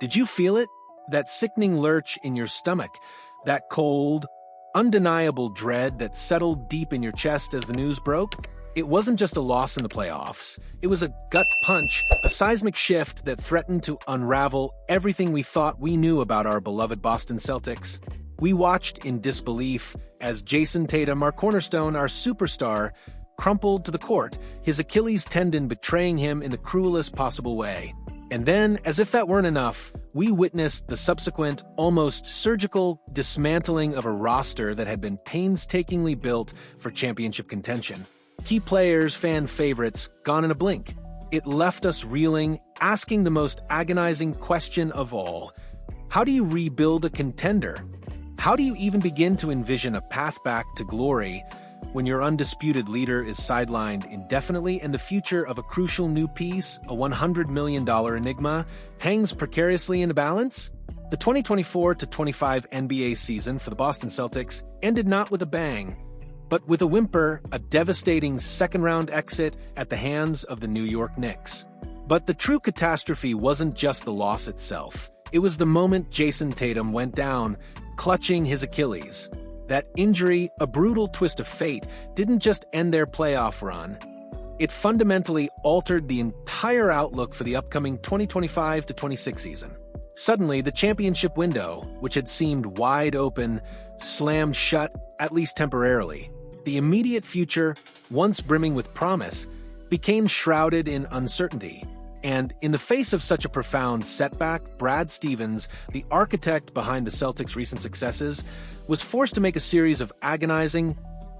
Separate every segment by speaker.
Speaker 1: Did you feel it? That sickening lurch in your stomach, that cold, undeniable dread that settled deep in your chest as the news broke? It wasn't just a loss in the playoffs. It was a gut punch, a seismic shift that threatened to unravel everything we thought we knew about our beloved Boston Celtics. We watched in disbelief as Jayson Tatum, our cornerstone, our superstar, crumpled to the court, his Achilles tendon betraying him in the cruelest possible way. And then, as if that weren't enough, we witnessed the subsequent, almost surgical dismantling of a roster that had been painstakingly built for championship contention. Key players, fan favorites, gone in a blink. It left us reeling, asking the most agonizing question of all. How do you rebuild a contender? How do you even begin to envision a path back to glory when your undisputed leader is sidelined indefinitely and the future of a crucial new piece, a $100 million enigma, hangs precariously in the balance? The 2024-25 NBA season for the Boston Celtics ended not with a bang, but with a whimper, a devastating second-round exit at the hands of the New York Knicks. But the true catastrophe wasn't just the loss itself. It was the moment Jayson Tatum went down, clutching his Achilles. That injury, a brutal twist of fate, didn't just end their playoff run. It fundamentally altered the entire outlook for the upcoming 2025-26 season. Suddenly, the championship window, which had seemed wide open, slammed shut, at least temporarily. The immediate future, once brimming with promise, became shrouded in uncertainty. And in the face of such a profound setback, Brad Stevens, the architect behind the Celtics' recent successes, was forced to make a series of agonizing,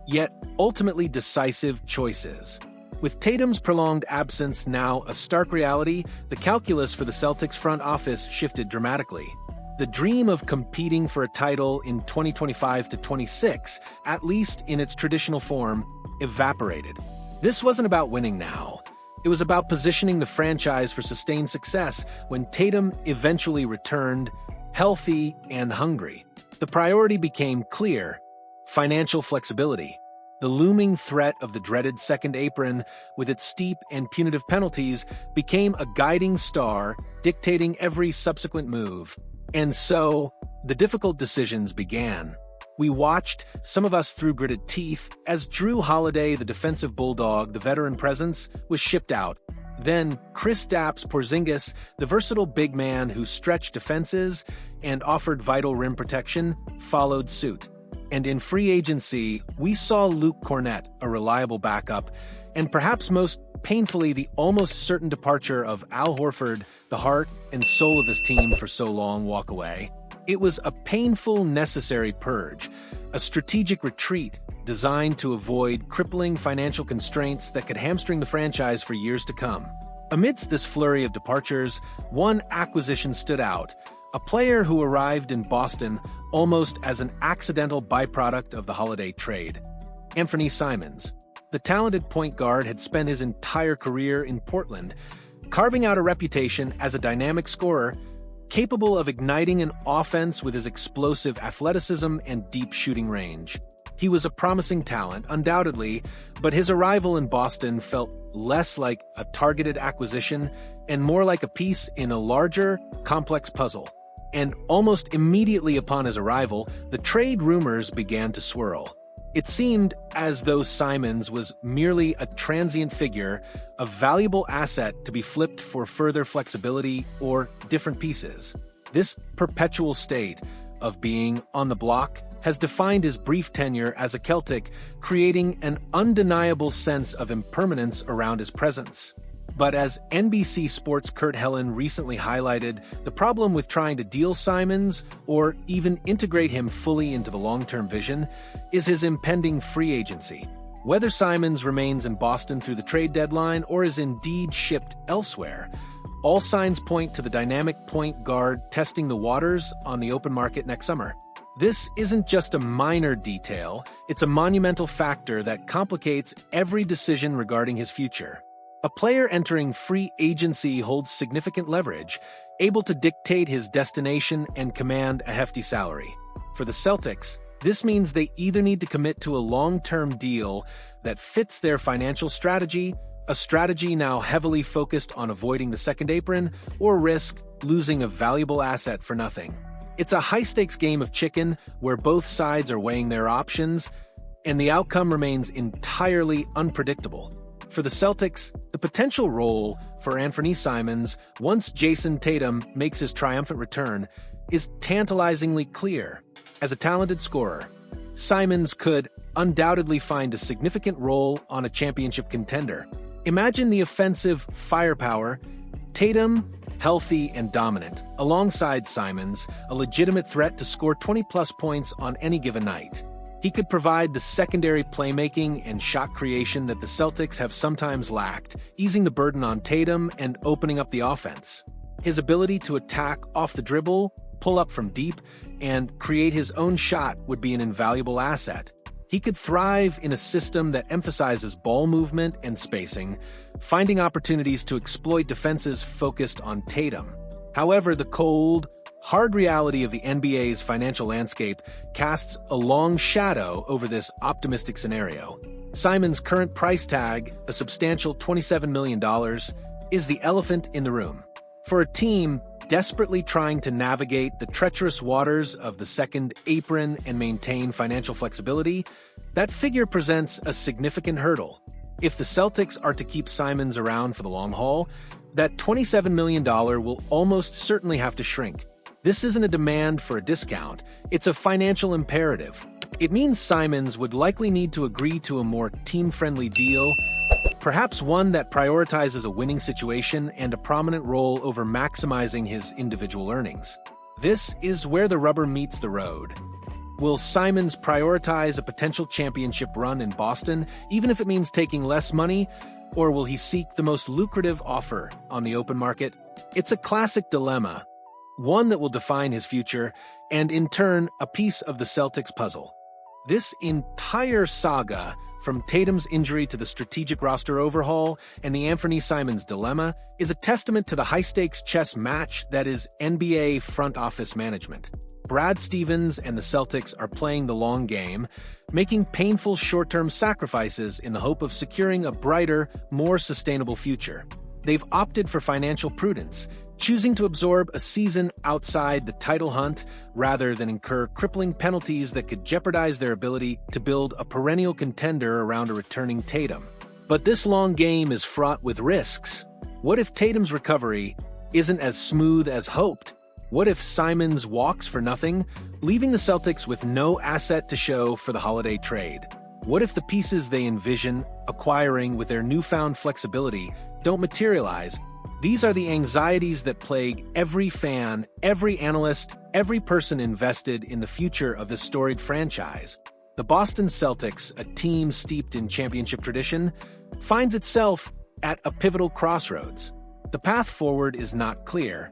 Speaker 1: yet ultimately decisive choices. With Tatum's prolonged absence now a stark reality, the calculus for the Celtics front office shifted dramatically. The dream of competing for a title in 2025-26, at least in its traditional form, evaporated. This wasn't about winning now. It was about positioning the franchise for sustained success when Tatum eventually returned, healthy and hungry. The priority became clear: financial flexibility. The looming threat of the dreaded second apron, with its steep and punitive penalties, became a guiding star, dictating every subsequent move. And so, the difficult decisions began. We watched, some of us through gritted teeth, as Jrue Holiday, the defensive bulldog, the veteran presence, was shipped out. Then Kristaps Porzingis, the versatile big man who stretched defenses and offered vital rim protection, followed suit. And in free agency, we saw Luke Kornet, a reliable backup, and perhaps most painfully the almost certain departure of Al Horford, the heart and soul of this team for so long, walk away. It was a painful, necessary purge, a strategic retreat designed to avoid crippling financial constraints that could hamstring the franchise for years to come. Amidst this flurry of departures, one acquisition stood out, a player who arrived in Boston almost as an accidental byproduct of the Holiday trade: Anfernee Simons. The talented point guard had spent his entire career in Portland, carving out a reputation as a dynamic scorer, capable of igniting an offense with his explosive athleticism and deep shooting range. He was a promising talent, undoubtedly, but his arrival in Boston felt less like a targeted acquisition and more like a piece in a larger, complex puzzle. And almost immediately upon his arrival, the trade rumors began to swirl. It seemed as though Simons was merely a transient figure, a valuable asset to be flipped for further flexibility or different pieces. This perpetual state of being on the block has defined his brief tenure as a Celtic, creating an undeniable sense of impermanence around his presence. But as NBC Sports' Kurt Helin recently highlighted, the problem with trying to deal Simons, or even integrate him fully into the long-term vision, is his impending free agency. Whether Simons remains in Boston through the trade deadline or is indeed shipped elsewhere, all signs point to the dynamic point guard testing the waters on the open market next summer. This isn't just a minor detail, it's a monumental factor that complicates every decision regarding his future. A player entering free agency holds significant leverage, able to dictate his destination and command a hefty salary. For the Celtics, this means they either need to commit to a long-term deal that fits their financial strategy a strategy now heavily focused on avoiding the second apron or risk losing a valuable asset for nothing. It's a high-stakes game of chicken where both sides are weighing their options, and the outcome remains entirely unpredictable. For the Celtics, the potential role for Anfernee Simons, once Jayson Tatum makes his triumphant return, is tantalizingly clear. As a talented scorer, Simons could undoubtedly find a significant role on a championship contender. Imagine the offensive firepower: Tatum, healthy and dominant, alongside Simons, a legitimate threat to score 20-plus points on any given night. He could provide the secondary playmaking and shot creation that the Celtics have sometimes lacked, easing the burden on Tatum and opening up the offense. His ability to attack off the dribble, pull up from deep, and create his own shot would be an invaluable asset. He could thrive in a system that emphasizes ball movement and spacing, finding opportunities to exploit defenses focused on Tatum. However, the cold, hard reality of the NBA's financial landscape casts a long shadow over this optimistic scenario. Simons' current price tag, a substantial $27 million, is the elephant in the room. For a team desperately trying to navigate the treacherous waters of the second apron and maintain financial flexibility, that figure presents a significant hurdle. If the Celtics are to keep Simons around for the long haul, that $27 million will almost certainly have to shrink. This isn't a demand for a discount, it's a financial imperative. It means Simons would likely need to agree to a more team-friendly deal, perhaps one that prioritizes a winning situation and a prominent role over maximizing his individual earnings. This is where the rubber meets the road. Will Simons prioritize a potential championship run in Boston, even if it means taking less money, or will he seek the most lucrative offer on the open market? It's a classic dilemma, one that will define his future, and in turn, a piece of the Celtics puzzle. This entire saga, from Tatum's injury to the strategic roster overhaul and the Anfernee Simons dilemma, is a testament to the high-stakes chess match that is NBA front office management. Brad Stevens and the Celtics are playing the long game, making painful short-term sacrifices in the hope of securing a brighter, more sustainable future. They've opted for financial prudence, choosing to absorb a season outside the title hunt rather than incur crippling penalties that could jeopardize their ability to build a perennial contender around a returning Tatum. But this long game is fraught with risks. What if Tatum's recovery isn't as smooth as hoped? What if Simons walks for nothing, leaving the Celtics with no asset to show for the holiday trade? What if the pieces they envision acquiring with their newfound flexibility don't materialize? These are the anxieties that plague every fan, every analyst, every person invested in the future of this storied franchise. The Boston Celtics, a team steeped in championship tradition, finds itself at a pivotal crossroads. The path forward is not clear,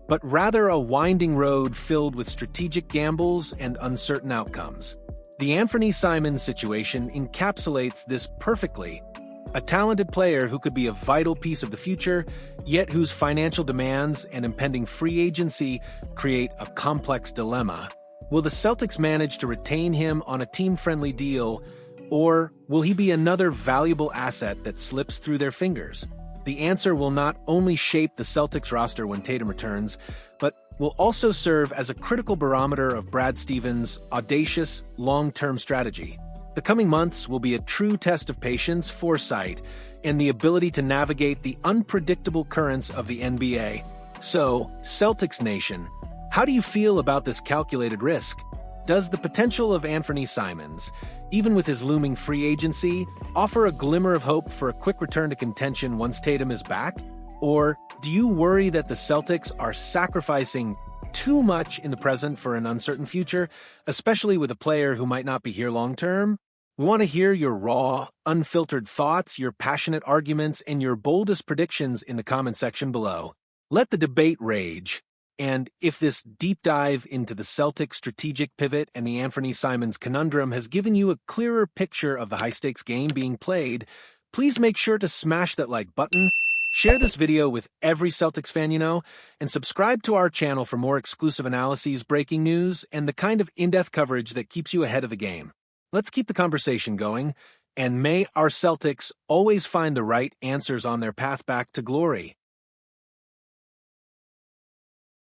Speaker 1: but rather a winding road filled with strategic gambles and uncertain outcomes. The Anfernee Simons situation encapsulates this perfectly. A talented player who could be a vital piece of the future, yet whose financial demands and impending free agency create a complex dilemma. Will the Celtics manage to retain him on a team-friendly deal, or will he be another valuable asset that slips through their fingers? The answer will not only shape the Celtics roster when Tatum returns, but will also serve as a critical barometer of Brad Stevens' audacious, long-term strategy. The coming months will be a true test of patience, foresight, and the ability to navigate the unpredictable currents of the NBA. So, Celtics Nation, how do you feel about this calculated risk? Does the potential of Anfernee Simons, even with his looming free agency, offer a glimmer of hope for a quick return to contention once Tatum is back? Or do you worry that the Celtics are sacrificing too much in the present for an uncertain future, especially with a player who might not be here long-term? We want to hear your raw, unfiltered thoughts, your passionate arguments, and your boldest predictions in the comment section below. Let the debate rage. And if this deep dive into the Celtics strategic pivot and the Anfernee Simons conundrum has given you a clearer picture of the high-stakes game being played, please make sure to smash that like button, share this video with every Celtics fan you know, and subscribe to our channel for more exclusive analyses, breaking news, and the kind of in-depth coverage that keeps you ahead of the game. Let's keep the conversation going, And may our Celtics always find the right answers on their path back to glory.